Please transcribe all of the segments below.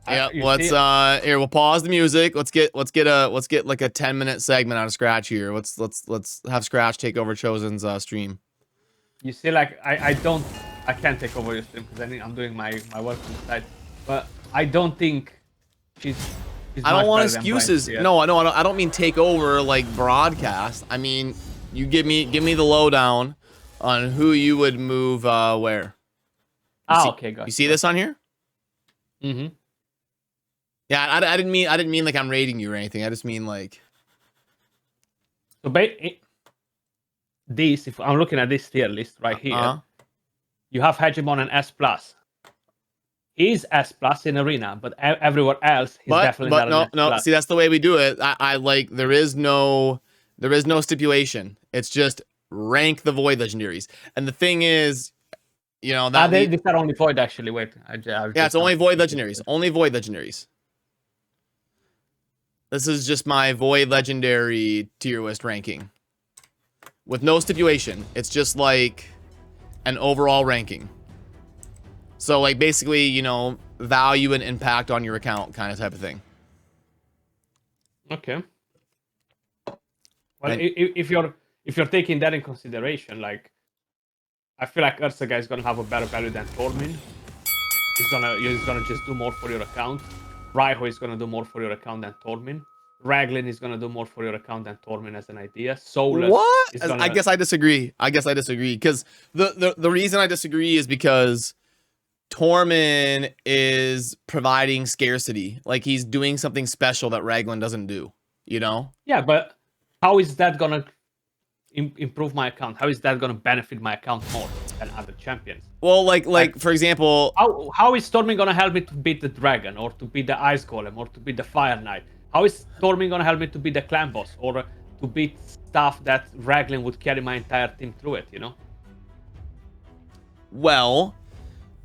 Yeah, let's here we'll pause the music. Let's get like a 10-minute segment out of Skratch here. Let's have Skratch take over ChoseN's stream. You see, like I can't take over your stream because I'm doing my work inside. But I don't think she's I don't want excuses. No, I don't mean take over like broadcast. I mean, you give me the lowdown on who you would move where. Okay, gotcha. You see this on here? Mm-hmm. Yeah, I didn't mean like I'm rating you or anything. I just mean like. So this, if I'm looking at this tier list right here, you have Hegemon and S+. He's S+ in Arena, but everywhere else he's definitely not an S+. See, that's the way we do it. I like there is no stipulation. It's just rank the Void Legendaries. And the thing is, you know that these are only Void actually. Wait, yeah, it's only Void Legendaries. Only Void Legendaries. This is just my Void Legendary tier list ranking. With no stipulation. It's just like an overall ranking. So like basically, you know, value and impact on your account kind of type of thing. Okay. Well, if you're taking that in consideration, like I feel like Ursaga is gonna have a better value than Tormin. He's gonna just do more for your account. Raiho is gonna do more for your account than Tormin. Raglin is gonna do more for your account than Tormin as an idea. Solus what? I guess I disagree. Because the reason I disagree is because Tormin is providing scarcity. Like he's doing something special that Raglin doesn't do. You know? Yeah, but how is that gonna improve my account? How is that gonna benefit my account more than other champions? Well, like for example, how is Tormin gonna help me to beat the dragon, or to beat the ice golem, or to beat the fire knight? How is Tormin gonna help me to beat the clan boss, or to beat stuff that Raglin would carry my entire team through it? You know. Well,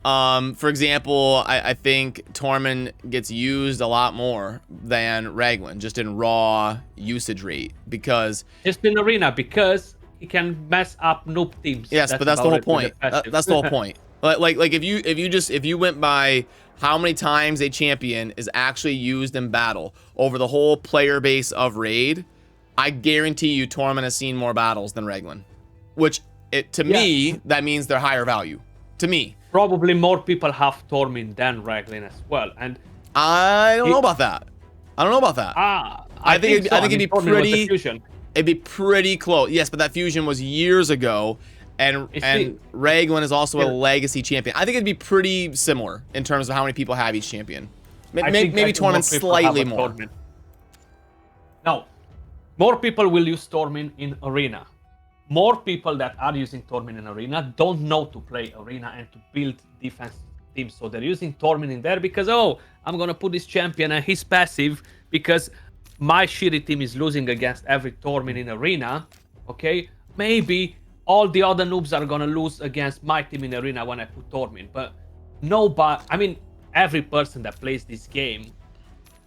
for example, I think Tormin gets used a lot more than Raglin, just in raw usage rate, because just in Arena, because he can mess up noob teams. Yes, but that's the whole point. That's the whole point. Like if you went by how many times a champion is actually used in battle over the whole player base of Raid, I guarantee you Tormin has seen more battles than Raglin, which to me that means they're higher value. To me, probably more people have Tormin than Raglin as well, and I don't know about that. I think it'd be pretty. It'd be pretty close. Yes, but that fusion was years ago. And Raglin is also a legacy champion. I think it'd be pretty similar in terms of how many people have each champion. Maybe Tormin slightly more. No, more people will use Tormin in Arena. More people that are using Tormin in Arena don't know to play Arena and to build defense teams. So they're using Tormin in there because, oh, I'm going to put this champion and he's passive because my shitty team is losing against every Tormin in Arena. Okay, maybe all the other noobs are gonna lose against my team in Arena when I put Tormin, but nobody, I mean, every person that plays this game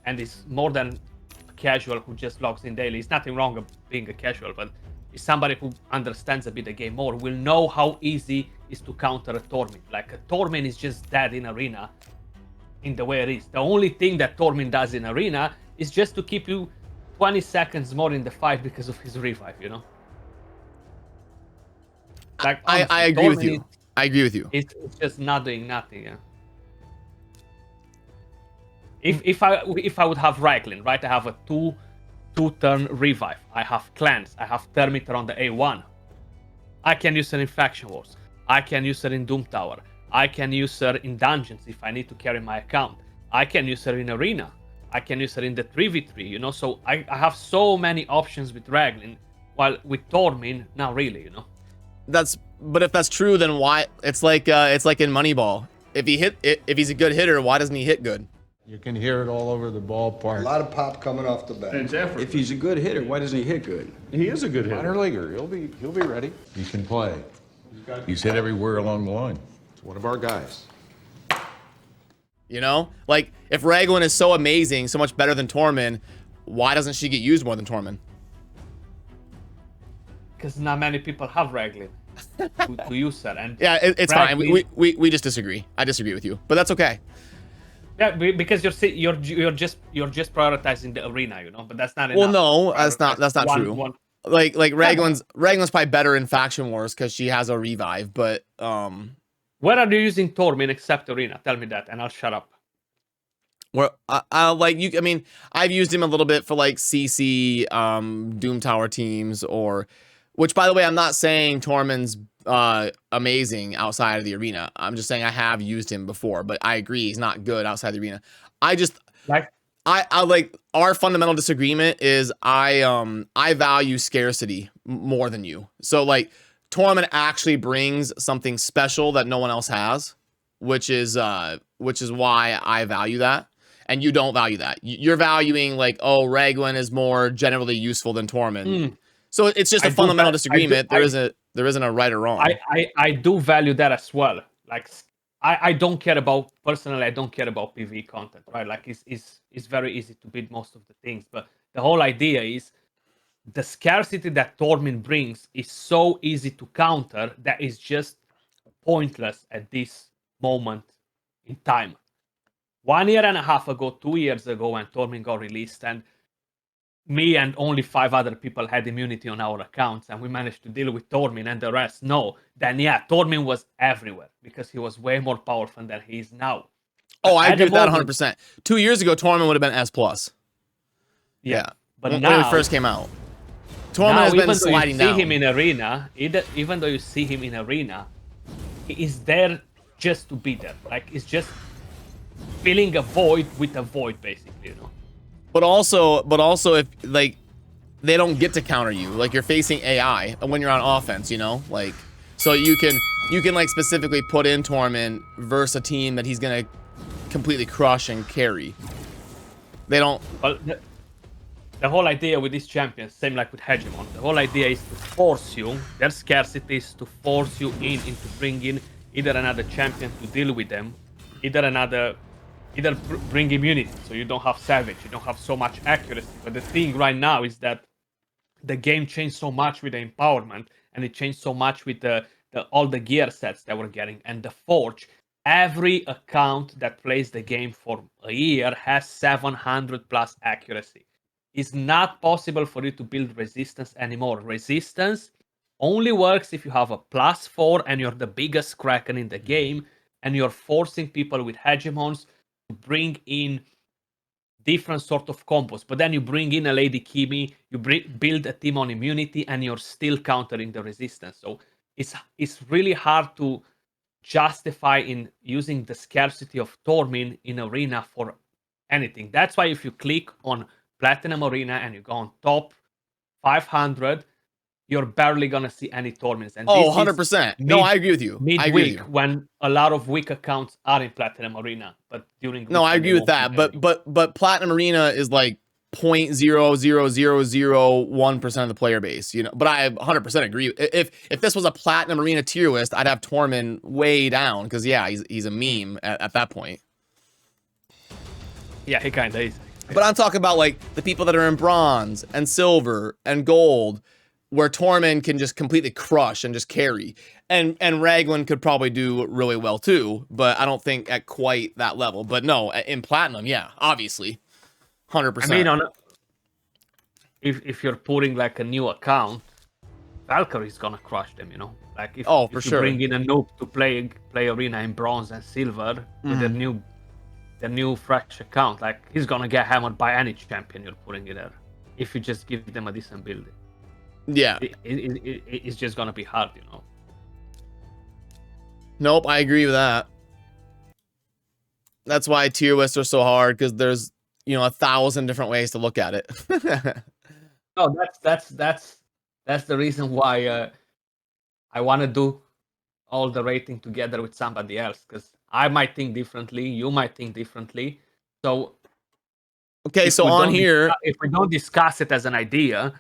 and is more than a casual who just logs in daily, it's nothing wrong with being a casual, but is somebody who understands a bit the game more, will know how easy it is to counter a Tormin. Like a Tormin is just dead in Arena in the way it is. The only thing that Tormin does in Arena is just to keep you 20 seconds more in the fight because of his revive, you know? Like, honestly, I agree with you. I agree with you. It's just not doing nothing. Yeah. If I would have Raglin, right? I have a two-turn revive. I have clans. I have Thermiter on the A1. I can use her in Faction Wars. I can use her in Doom Tower. I can use her in dungeons if I need to carry my account. I can use her in Arena. I can use her in the 3v3. You know, so I have so many options with Raglin, while with Tormin, not really. You know. But if that's true, then why? It's like in Moneyball. If he's a good hitter, why doesn't he hit good? You can hear it all over the ballpark. A lot of pop coming off the bat. If he's a good hitter, why doesn't he hit good? He is a good hitter. Minor leaguer. He'll be ready. He can play. He's hit everywhere along the line. It's one of our guys. You know, like if Raglin is so amazing, so much better than Tormin, why doesn't she get used more than Tormin? Because not many people have Raglin to use her. And yeah, it's fine. We just disagree. I disagree with you, but that's okay. Yeah, because you're just prioritizing the arena, you know. But that's not enough. Well, no, that's not true. Like Raglin's probably better in Faction Wars because she has a revive, but where are you using Tormin except arena? Tell me that, and I'll shut up. Where I like you. I mean, I've used him a little bit for like CC, Doom Tower teams, or which, by the way, I'm not saying Tormin's amazing outside of the arena. I'm just saying I have used him before, but I agree he's not good outside the arena. I just like I like our fundamental disagreement is I value scarcity more than you. So like Tormin actually brings something special that no one else has, which is why I value that. And you don't value that. You're valuing like, oh, Raglin is more generally useful than Tormin. So it's just a fundamental disagreement. There isn't a right or wrong. I do value that as well. Like I don't care about personally. I don't care about PvE content, right? Like it's very easy to beat most of the things. But the whole idea is the scarcity that Tormin brings is so easy to counter that is just pointless at this moment in time. 1.5 years ago, 2 years ago, when Tormin got released, and me and only 5 other people had immunity on our accounts, and we managed to deal with Tormin, and the rest no. Then yeah, Tormin was everywhere because he was way more powerful than he is now. Oh, I agree with that 100%. 2 years ago, Tormin would have been S+. Yeah. But when now, it first came out, Tormin has been sliding down. Even though you see him in arena, he is there just to be there. Like it's just filling a void with a void, basically, you know. But also, if like they don't get to counter you, like you're facing AI when you're on offense, you know, like so you can like specifically put in Tormin versus a team that he's gonna completely crush and carry. They don't. Well, the whole idea with these champions, same like with Hegemon, the whole idea is to force you. Their scarcity is to force you into bringing either another champion to deal with them, either bring immunity, so you don't have Savage, you don't have so much accuracy. But the thing right now is that the game changed so much with the empowerment, and it changed so much with all the gear sets that we're getting, and the Forge. Every account that plays the game for a year has 700 plus accuracy. It's not possible for you to build resistance anymore. Resistance only works if you have a +4 and you're the biggest Kraken in the game, and you're forcing people with hegemons to bring in different sort of combos. But then you bring in a Lady Kimi, you build a team on immunity, and you're still countering the resistance. So it's really hard to justify in using the scarcity of Tormin in arena for anything. That's why if you click on Platinum Arena and you go on top 500, you're barely gonna see any Tormins. And 100%. No, I agree with you. Midweek, when a lot of weak accounts are in Platinum Arena, but during no, I agree with that. But Platinum Arena is like 0.00001% of the player base, you know. But I 100% agree. If this was a Platinum Arena tier list, I'd have Tormin way down because yeah, he's a meme at that point. Yeah, he kind of is. But I'm talking about like the people that are in bronze and silver and gold, where Tormin can just completely crush and just carry. And Raglin could probably do really well too, but I don't think at quite that level. But no, in platinum, yeah, obviously. 100%. I mean, if you're putting like a new account, Valkyrie's gonna crush them, you know. Like if you bring in a noob to play arena in bronze and silver with the new fresh account, like he's gonna get hammered by any champion you're putting in there. If you just give them a decent build. Yeah, it's just gonna be hard, you know. Nope, I agree with that. That's why tier lists are so hard, because there's 1,000 different ways to look at it. No, that's the reason why I want to do all the rating together with somebody else, because I might think differently, you might think differently. So okay, so on here, if we don't discuss it as an idea,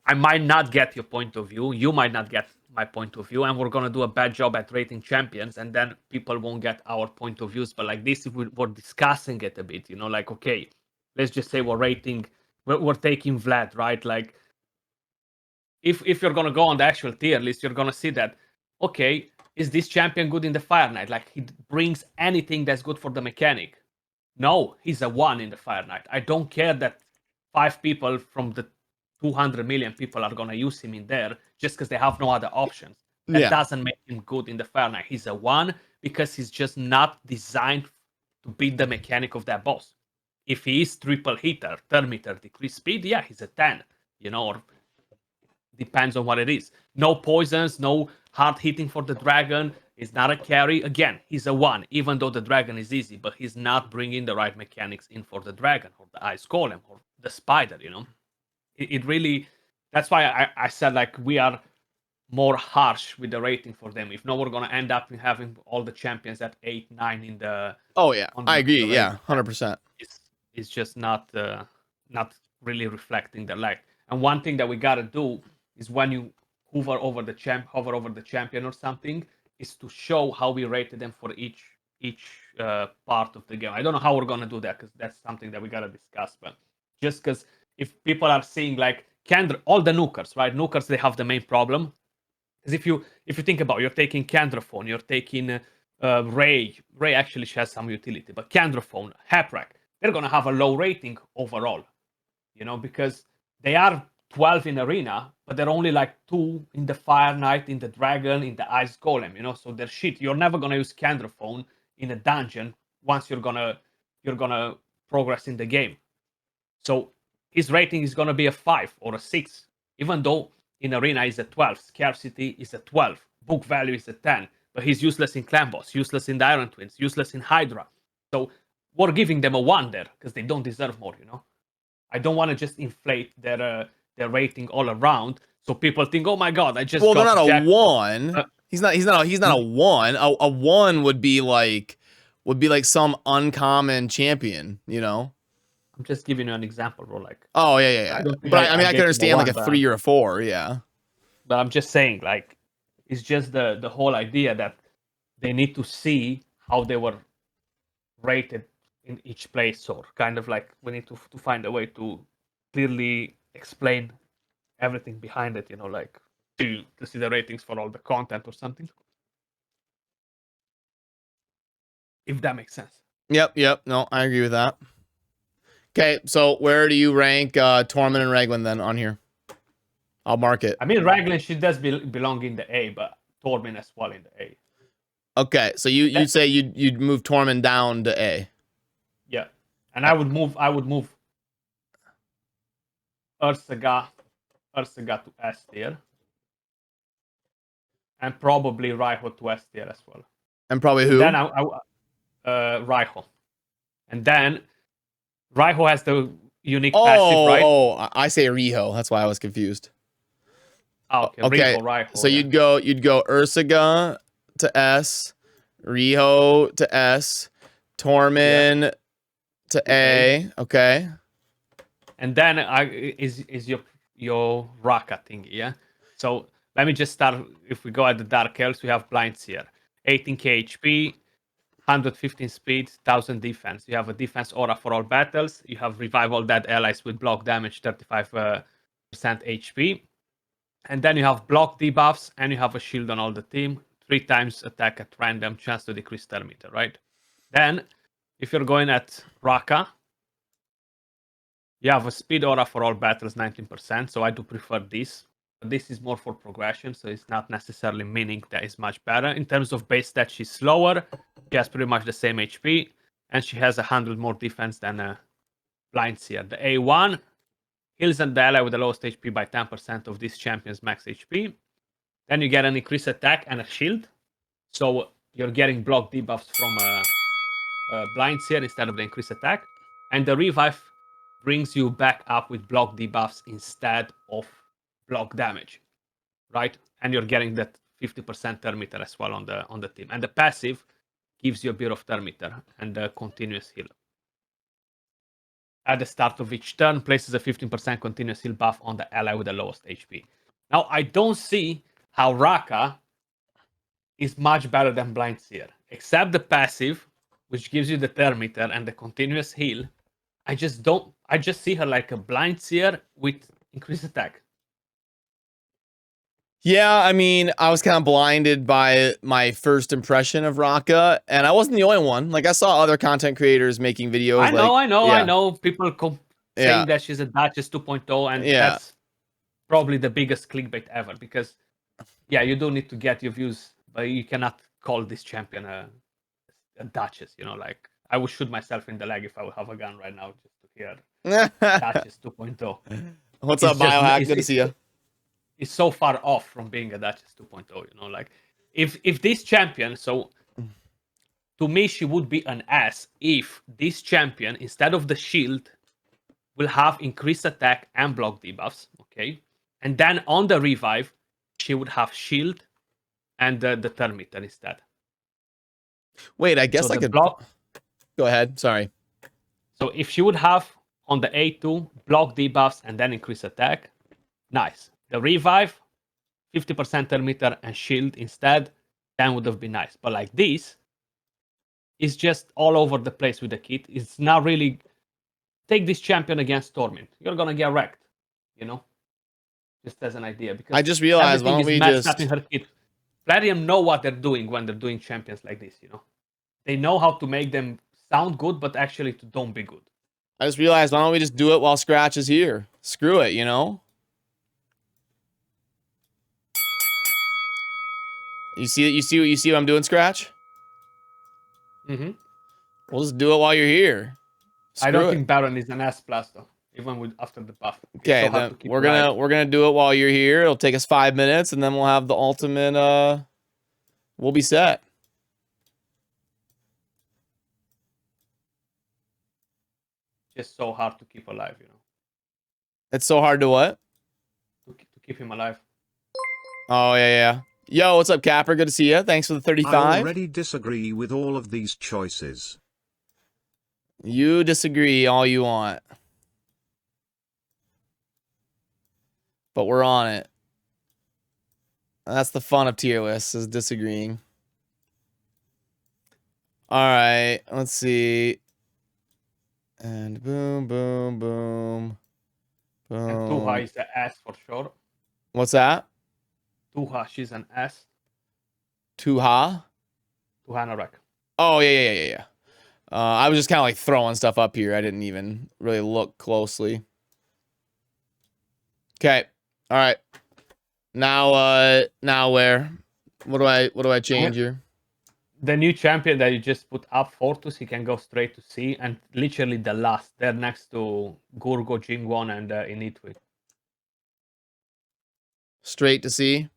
I might not get your point of view, you might not get my point of view, and we're gonna do a bad job at rating champions, and then people won't get our point of views. But like this, if we're discussing it a bit, like, okay, let's just say we're taking Vlad, right? Like, if you're gonna go on the actual tier list, you're gonna see that, okay, is this champion good in the Fire Knight? Like, he brings anything that's good for the mechanic. No, he's a 1 in the Fire Knight. I don't care that 5 people from the 200 million people are going to use him in there just because they have no other options. That doesn't make him good in the Fire Knight. He's a 1 because he's just not designed to beat the mechanic of that boss. If he is triple hitter, turn meter, decrease speed, yeah, he's a 10, or depends on what it is. No poisons, no hard hitting for the dragon. He's not a carry. Again, he's a 1, even though the dragon is easy, but he's not bringing the right mechanics in for the dragon or the ice golem or the spider, It really, that's why I said, like, we are more harsh with the rating for them. If not, we're going to end up having all the champions at 8, 9 in the... Oh, yeah. I agree. Yeah, 100%. It's just not really reflecting the light. And one thing that we got to do is when you hover over the champion or something, is to show how we rated them for each part of the game. I don't know how we're gonna do that because that's something that we gotta discuss. But just because if people are seeing like all the nukers, right? Nukers, they have the main problem. Because if you think about it, you're taking Candraphone, you're taking Ray. Ray actually has some utility, but Candraphone, HyperX, they're gonna have a low rating overall. Because they are 12 in arena, but they're only like 2 in the Fire Knight, in the Dragon, in the Ice Golem, so they're shit. You're never gonna use Candraphone in a dungeon once you're gonna progress in the game. So his rating is gonna be a 5 or a 6, even though in arena is a 12, scarcity is a 12, book value is a 10, but he's useless in Clan Boss, useless in the Iron Twins, useless in Hydra. So we're giving them a 1 there because they don't deserve more, I don't want to just inflate their rating all around, so people think, oh my god, I just they're not a 1. He's not a 1. A 1 would be like some uncommon champion, I'm just giving you an example, bro. Like, oh yeah. But I mean, I can understand like a 3 or a 4, yeah. But I'm just saying, like, it's just the whole idea that they need to see how they were rated in each place, or kind of like we need to find a way to clearly explain everything behind it, like to see the ratings for all the content or something. If that makes sense. Yep. No, I agree with that. Okay, so where do you rank Tormin and Raglin then on here? I'll mark it. I mean, Raglin, she does belong in the A, but Tormin as well in the A. Okay, so you'd say you'd move Tormin down to A. Yeah, and I would move Ursaga to S tier, and probably Raiho to S tier as well. And probably who? Then Raiho, and then Raiho has the unique passive, right? Oh, I say Riho. That's why I was confused. Oh, okay. Raiho, so you'd go Ursaga to S, Riho to S, Tormin to A. Okay. And then is your Raqqa thingy, yeah? So let me just start. If we go at the Dark Elves, we have Blind Seer, 18k HP, 115 speed, 1000 defense. You have a defense aura for all battles. You have Revive All Dead Allies with block damage, 35% HP. And then you have block debuffs, and you have a shield on all the team. 3 times attack at random, chance to decrease turn meter, right? Then, if you're going at Raqqa, you have a speed aura for all battles, 19%, so I do prefer this. But this is more for progression, so it's not necessarily meaning that it's much better. In terms of base stats, she's slower. She has pretty much the same HP, and she has 100 more defense than Blind Seer. The A1 heals and the ally with the lowest HP by 10% of this champion's max HP. Then you get an increased attack and a shield. So you're getting block debuffs from Blind Seer instead of the increased attack. And the Revive brings you back up with block debuffs instead of block damage, right? And you're getting that 50% turn meter as well on the team. And the passive gives you a bit of turn meter and a continuous heal. At the start of each turn, places a 15% continuous heal buff on the ally with the lowest HP. Now, I don't see how Raqqa is much better than Blind Seer, except the passive, which gives you the turn meter and the continuous heal. I just see her like a Blind Seer with increased attack. Yeah, I mean, I was kind of blinded by my first impression of Raqqa, and I wasn't the only one. Like, I saw other content creators making videos. I know. People saying Yeah. that she's a Duchess 2.0, and Yeah. that's probably the biggest clickbait ever. Because, yeah, you do need to get your views, but you cannot call this champion a Duchess. You know, like I would shoot myself in the leg if I would have a gun right now just to hear Duchess 2.0. What's up, Biohack? Good to see you. Is so far off from being a Duchess 2.0, you know, like if this champion, so to me she would be an S if this champion, instead of the shield, will have increased attack and block debuffs, okay, and then on the revive she would have shield and the Termiter instead. Wait, I guess so I could block. Go ahead, sorry. So if she would have on the A2 block debuffs and then increase attack, nice. The revive, 50% Termiter and shield instead, then would have been nice. But like this, it's just all over the place with the kit. It's not really... Take this champion against Tormin. You're going to get wrecked, you know? Just as an idea. Because I just realized, why don't we just... in her kit. Plarium know what they're doing when they're doing champions like this, you know? They know how to make them sound good, but actually to don't be good. I just realized, why don't we just do it while Skratch is here? Screw it, you know? You see what I'm doing, Skratch? Mm-hmm. We'll just do it while you're here. I don't think Baron is an S plus though, even with after the buff. Okay, then we're gonna do it while you're here. It'll take us 5 minutes, and then we'll have the ultimate. We'll be set. Just so hard to keep alive, you know. It's so hard to what? To keep him alive. Oh yeah. Yo, what's up, Capper? Good to see you. Thanks for the 35. I already disagree with all of these choices. You disagree all you want. But we're on it. That's the fun of tier lists, is disagreeing. Alright, let's see. And boom, boom, boom. Boom. And Tuha is the S for sure. What's that? Tuha, she's an S. Tuha? Tuhanarek. Oh, yeah. I was just kind of like throwing stuff up here. I didn't even really look closely. Okay. All right. Now where? What do I change here? The new champion that you just put up, Fortus, he can go straight to C, and literally the last. They're next to Gurgo, Jingwon, and Initwi. Straight to C?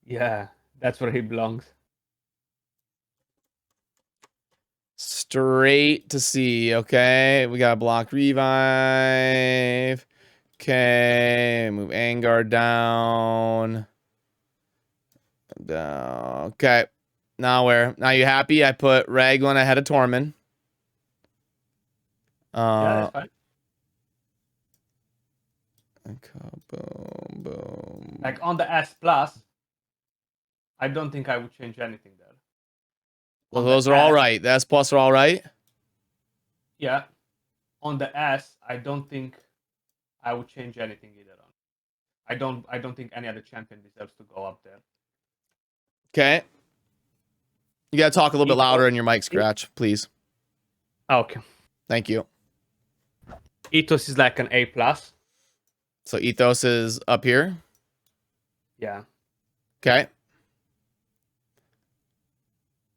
Yeah, that's where he belongs. Straight to C. Okay, we got block revive. Okay, move Angar down. Okay. Now where? Now you happy? I put Raglin ahead of Tormin. Yeah, that's fine. Okay, boom. Like on the S plus, I don't think I would change anything there. Well, those are all right. The S plus are all right. Yeah. On the S, I don't think I would change anything either. I don't think any other champion deserves to go up there. Okay. You gotta talk a little bit louder in your mic, Skratch, please. Okay. Thank you. Ethos is like an A plus. So Ethos is up here. Yeah. Okay.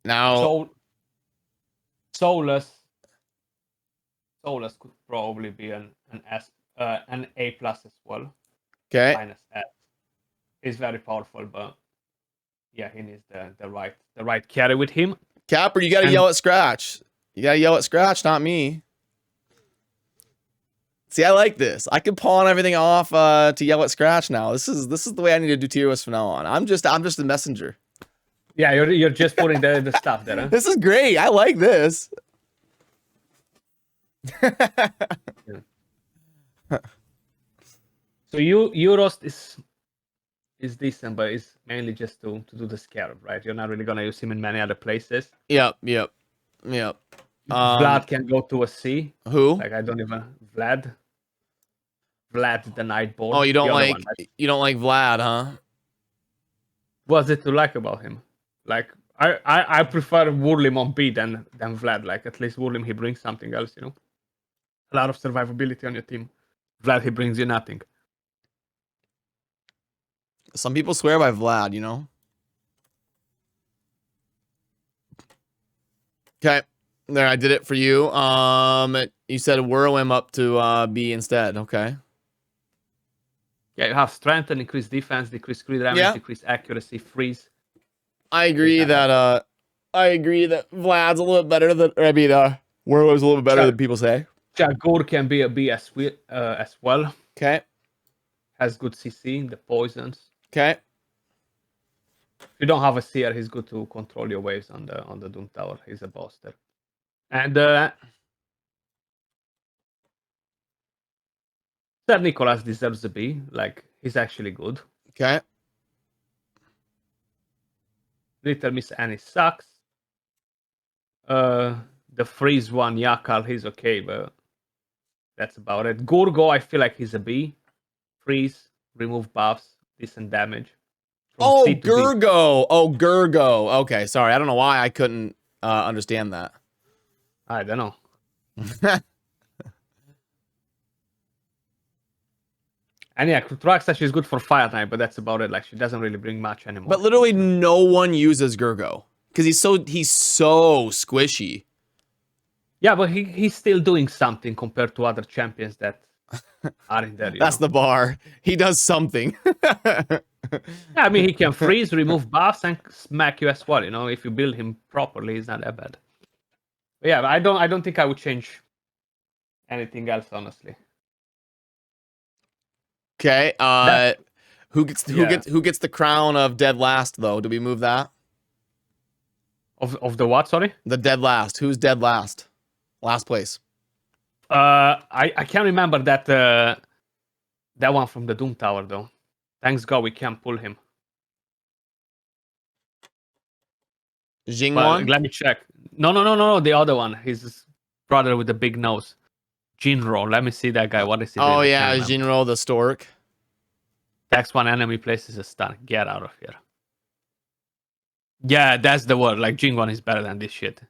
Now Solus could probably be an S, an A plus as well. Okay. Minus S. He's very powerful, but yeah, he needs the right carry with him. Capper, you gotta yell at Skratch. You gotta yell at Skratch, not me. See, I like this. I can pawn everything off to yell at Skratch now. This is the way I need to do tier lists from now on. I'm just a messenger. Yeah, you're just putting the stuff there. Huh? This is great. I like this. So Euros is decent, but it's mainly just to do the scarab, right? You're not really gonna use him in many other places. Yep. Vlad can go to a C. Who? Like I don't even Vlad the Nightboard. Oh, you don't like Vlad, huh? What's it to like about him? Like, I prefer Wurlim on B than Vlad. Like, at least Wurlim, he brings something else, you know? A lot of survivability on your team. Vlad, he brings you nothing. Some people swear by Vlad, you know? Okay. There, I did it for you. You said whirl him up to B instead. Okay. Yeah, you have strength and increase defense, decrease crit damage, decrease accuracy, freeze. I agree that Vlad's a little better than whirl is a little better than people say. Jagur can be a B as well. Okay. Has good CC, the poisons. Okay. If you don't have a seer, he's good to control your waves on the Doom Tower. He's a boss there. And Sir Nicholas deserves a B. Like, he's actually good. Okay. Little Miss Annie sucks. The freeze one, Yakal, he's okay, but that's about it. Gurgo, I feel like he's a B. Freeze, remove buffs, decent damage. Oh, Gurgo. Oh, Gurgo. Okay, sorry. I don't know why I couldn't understand that. I don't know. And yeah, Traxash is good for Fire Knight, but that's about it. Like, she doesn't really bring much anymore. But literally no one uses Gurgo because he's so squishy. Yeah, but he's still doing something compared to other champions that are in there. That's the bar. He does something. Yeah, I mean, he can freeze, remove buffs, and smack you as well. You know, if you build him properly, he's not that bad. But yeah, I don't think I would change anything else, honestly. Okay. Who gets the crown of dead last though? Do we move that? Of the what? Sorry. The dead last. Who's dead last? Last place. I can't remember that one from the Doom Tower though. Thanks God we can't pull him. Jingwan? Let me check. No. The other one. His brother with the big nose. Jinro. Let me see that guy. What is he doing? Oh yeah, Jinro the stork. Tax one enemy places a stun. Get out of here. Yeah, that's the word. Like, Jingwan is better than this shit.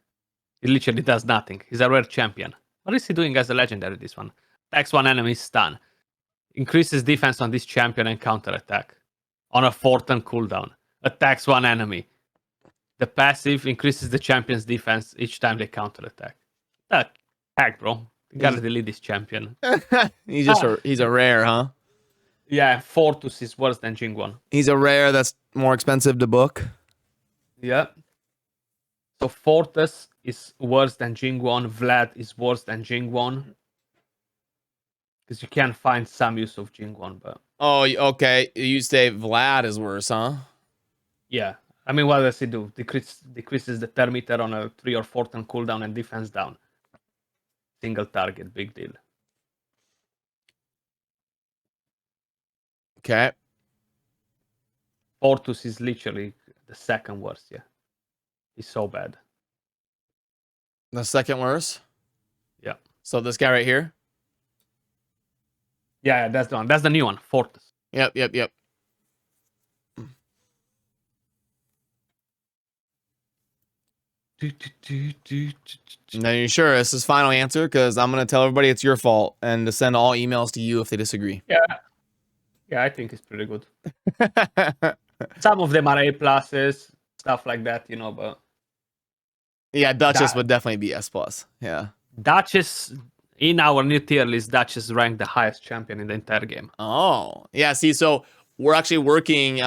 He literally does nothing. He's a rare champion. What is he doing as a legendary, this one? Tax one enemy stun. Increases defense on this champion and counterattack. On a 4-turn cooldown. Attacks one enemy. The passive increases the champion's defense each time they counterattack. Heck, bro. You gotta delete this champion. He's a rare, huh? Yeah, Fortus is worse than Jingwan. He's a rare that's more expensive to book. Yeah. So Fortus is worse than Jingwan. Vlad is worse than Jingwan. Because you can find some use of Jingwan, but... Oh, okay. You say Vlad is worse, huh? Yeah. I mean, what does he do? Decreases the thermeter on a 3 or 4 turn cooldown and defense down. Single target, big deal. Okay. Fortus is literally the second worst, yeah. He's so bad. The second worst? Yeah. So this guy right here? Yeah, that's the one. That's the new one, Fortus. Yep. Now you sure this is final answer? Because I'm going to tell everybody it's your fault and to send all emails to you if they disagree. Yeah, I think it's pretty good. Some of them are A+, stuff like that, you know, but... Yeah, Duchess would definitely be S+. Yeah. Duchess, in our new tier list, Duchess ranked the highest champion in the entire game. Oh, yeah, see, so we're actually working,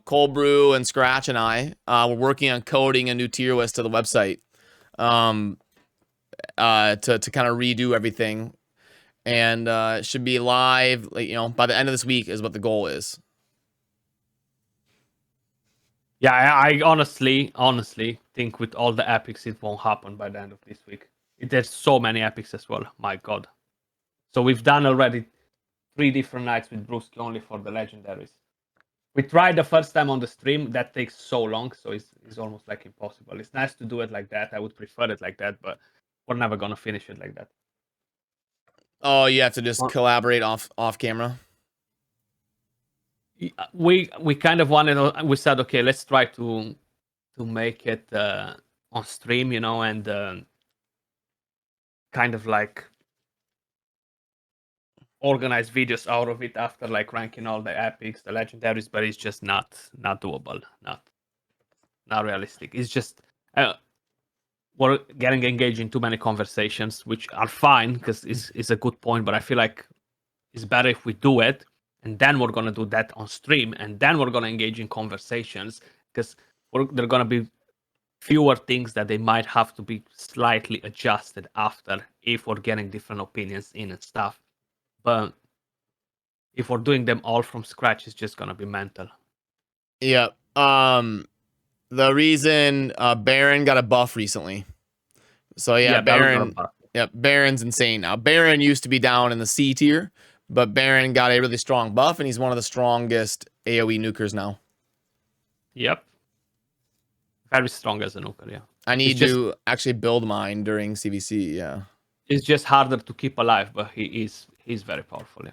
Cold Brew and Skratch and we're working on coding a new tier list to the website to kind of redo everything. And it should be live, by the end of this week is what the goal is. Yeah, I honestly think with all the epics, it won't happen by the end of this week. There's so many epics as well. My God. So we've done already 3 different nights with Brewski only for the legendaries. We tried the first time on the stream. That takes so long, so it's almost like impossible. It's nice to do it like that. I would prefer it like that, but we're never gonna finish it like that. Oh, you have to just collaborate off camera. we kind of wanted. We said, okay, let's try to make it on stream, you know, and kind of like organize videos out of it after like ranking all the epics, the legendaries, but it's just not doable, not realistic. It's just we're getting engaged in too many conversations, which are fine because it's a good point, but I feel like it's better if we do it and then we're gonna do that on stream and then we're gonna engage in conversations because there are gonna be fewer things that they might have to be slightly adjusted after if we're getting different opinions in and stuff. But if we're doing them all from scratch, it's just gonna be mental. Yeah. The reason Baron got a buff recently. So yeah, Baron. Yep, Baron's insane now. Baron used to be down in the C tier, but Baron got a really strong buff, and he's one of the strongest AoE nukers now. Yep. Very strong as a nuker, yeah. I need to actually build mine during CVC, yeah. It's just harder to keep alive, but he's very powerful, yeah.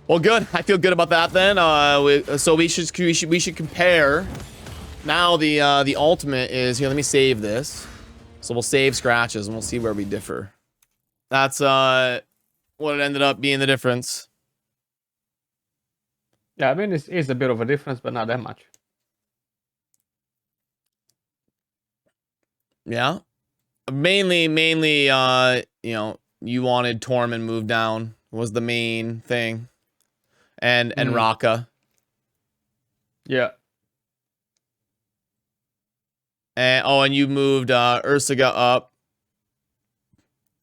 Well, good. I feel good about that then. So we should compare. Now the ultimate is here. Let me save this. So we'll save scratches and we'll see where we differ. That's what it ended up being the difference. Yeah, I mean it's a bit of a difference, but not that much. Yeah, mainly, you know, you wanted Tormin moved down was the main thing, and Raqqa. Yeah. And and you moved Ursaga up,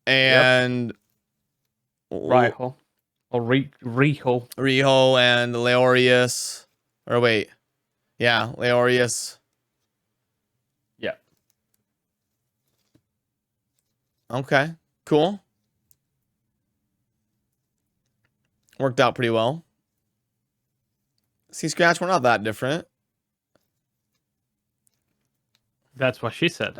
and Riho, or Riho and Leorius, or wait, yeah, Leorius. Okay, cool. Worked out pretty well. See, Skratch, we're not that different. That's what she said.